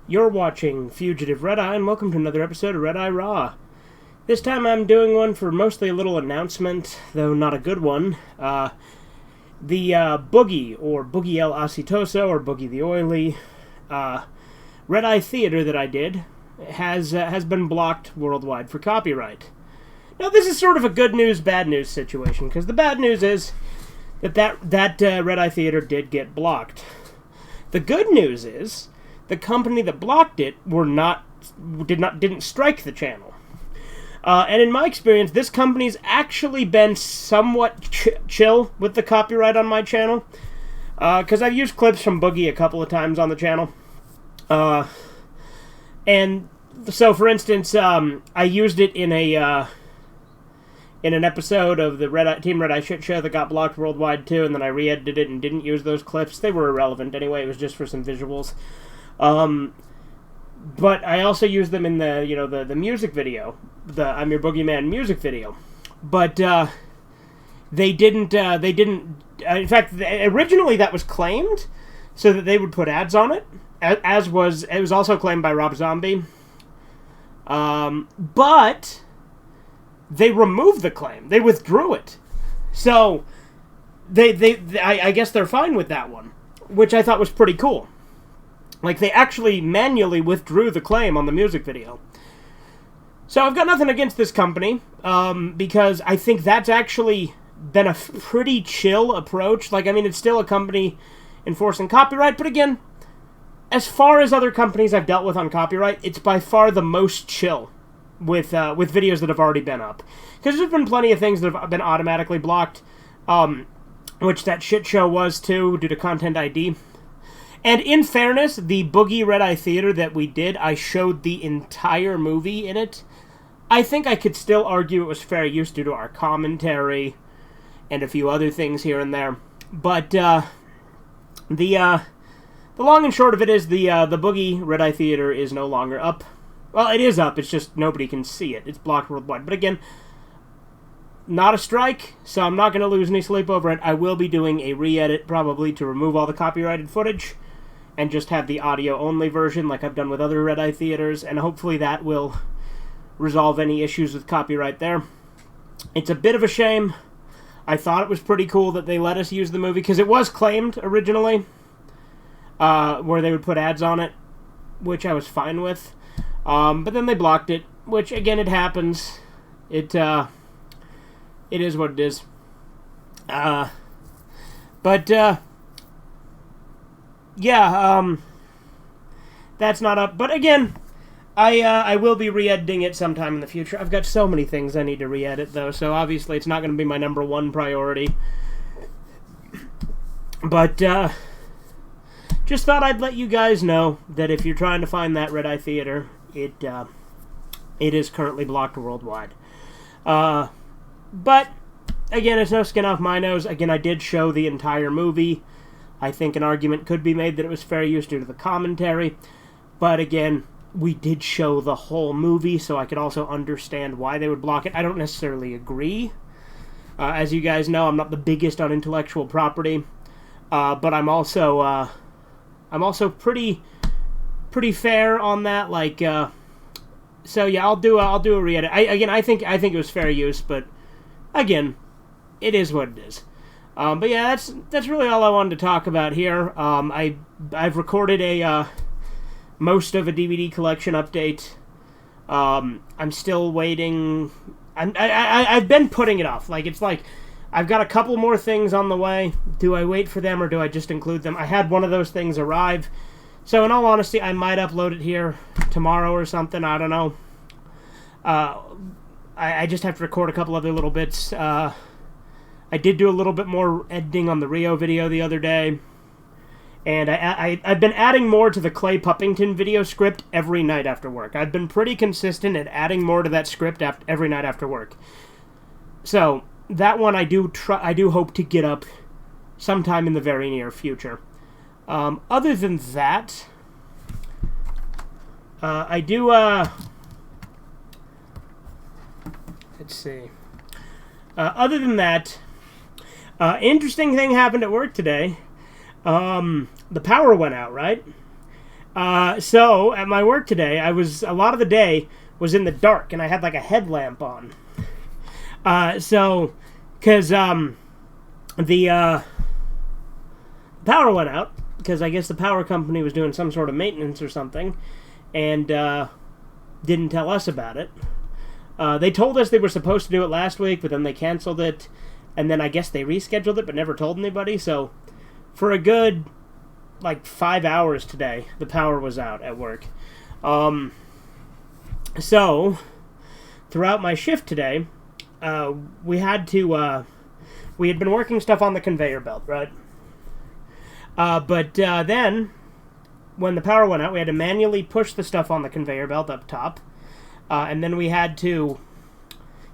You're watching Fugitive Redeye, and welcome to another episode of Redeye Raw. This time I'm doing one for mostly a little announcement, though not a good one. The Boogie, or Boogie El Acetoso, or Boogie the Oily, Redeye Theater that I did has been blocked worldwide for copyright. Now this is sort of a good news, bad news situation, because the bad news is that Redeye Theater did get blocked. The good news is the company that blocked it didn't strike the channel. And in my experience, this company's actually been somewhat chill with the copyright on my channel. Because I've used clips from Boogie a couple of times on the channel. And so, for instance, I used it in an episode of the Team Redeye Shit Show that got blocked worldwide too, and then I re-edited it and didn't use those clips. They were irrelevant anyway. It was just for some visuals. But I also used them in the music video, the I'm Your Boogeyman music video. But they didn't. In fact, originally that was claimed so that they would put ads on it. It was also claimed by Rob Zombie. But they removed the claim. They withdrew it. So I guess they're fine with that one, which I thought was pretty cool. Like, they actually manually withdrew the claim on the music video. So I've got nothing against this company, because I think that's actually been a pretty chill approach. Like, I mean, it's still a company enforcing copyright, but again, as far as other companies I've dealt with on copyright, it's by far the most chill with videos that have already been up. Because there's been plenty of things that have been automatically blocked, which that shit show was too, due to Content ID. And in fairness, the Boogie Redeye Theater that we did, I showed the entire movie in it. I think I could still argue it was fair use due to our commentary and a few other things here and there. But the long and short of it is the Boogie Redeye Theater is no longer up. Well, it is up, it's just nobody can see it. It's blocked worldwide. But again, not a strike, so I'm not going to lose any sleep over it. I will be doing a re-edit probably to remove all the copyrighted footage and just have the audio-only version like I've done with other Redeye Theaters, and hopefully that will resolve any issues with copyright there. It's a bit of a shame. I thought it was pretty cool that they let us use the movie, because it was claimed originally, where they would put ads on it, which I was fine with. But then they blocked it, which, again, it happens. It is what it is. Yeah, that's not up. But again, I will be re-editing it sometime in the future. I've got so many things I need to re-edit, though, so obviously it's not going to be my number one priority. But, just thought I'd let you guys know that if you're trying to find that Redeye Theater, it is currently blocked worldwide. But, again, it's no skin off my nose. Again, I did show the entire movie. I think an argument could be made that it was fair use due to the commentary. But, again, we did show the whole movie, so I could also understand why they would block it. I don't necessarily agree. As you guys know, I'm not the biggest on intellectual property. But I'm also pretty fair on that. Like, so yeah, I'll do a re-edit. I think it was fair use, but again, it is what it is. But yeah, that's really all I wanted to talk about here. I've recorded most of a DVD collection update. I'm still waiting. I've been putting it off. Like, it's like I've got a couple more things on the way. Do I wait for them or do I just include them? I had one of those things arrive. So in all honesty, I might upload it here tomorrow or something. I don't know. I just have to record a couple other little bits. I did do a little bit more editing on the Rio video the other day. And I've been adding more to the Clay Puppington video script every night after work. I've been pretty consistent at adding more to that script every night after work. So that one I do hope to get up sometime in the very near future. Other than that, I do, let's see. Other than that, interesting thing happened at work today. The power went out, right? So at my work today, a lot of the day was in the dark, and I had like a headlamp on. Because the power went out, because I guess the power company was doing some sort of maintenance or something, and didn't tell us about it. They told us they were supposed to do it last week, but then they canceled it, and then I guess they rescheduled it, but never told anybody. So for a good, 5 hours today, the power was out at work. So throughout my shift today, we had been working stuff on the conveyor belt, right? But then, when the power went out, we had to manually push the stuff on the conveyor belt up top, and then we had to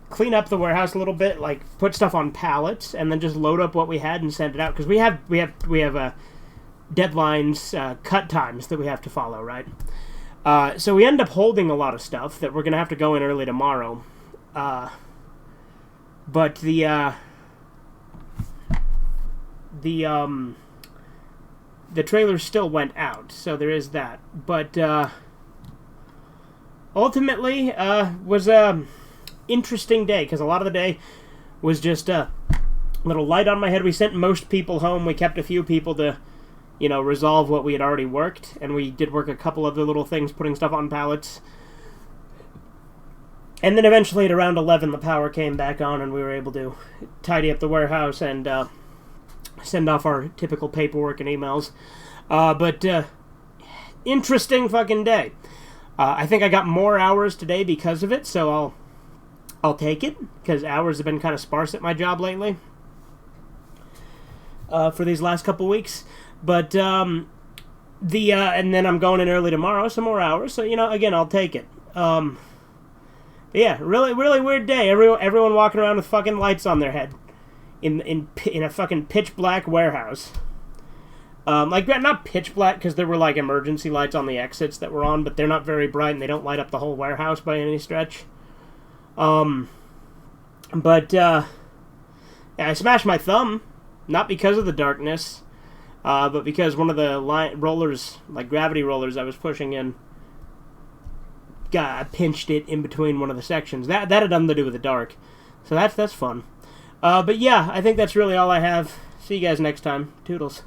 clean up the warehouse a little bit, put stuff on pallets, and then just load up what we had and send it out, because we have deadlines, cut times that we have to follow, right? So we end up holding a lot of stuff that we're gonna have to go in early tomorrow, but the trailer still went out, so there is that. But ultimately, was a interesting day, because a lot of the day was just a little light on my head. We sent most people home. We kept a few people to, resolve what we had already worked, and we did work a couple other little things, putting stuff on pallets. And then eventually at around 11, the power came back on, and we were able to tidy up the warehouse and send off our typical paperwork and emails. But interesting fucking day. I think I got more hours today because of it, so I'll take it, because hours have been kind of sparse at my job lately for these last couple weeks. But and then I'm going in early tomorrow, some more hours, so again, I'll take it. Yeah, really, really weird day. Everyone walking around with fucking lights on their head in a fucking pitch black warehouse. Not pitch black, because there were emergency lights on the exits that were on, but they're not very bright and they don't light up the whole warehouse by any stretch. I smashed my thumb, not because of the darkness, but because one of the rollers, gravity rollers I was pushing in, I pinched it in between one of the sections. That had nothing to do with the dark. So that's fun. But yeah, I think that's really all I have. See you guys next time. Toodles.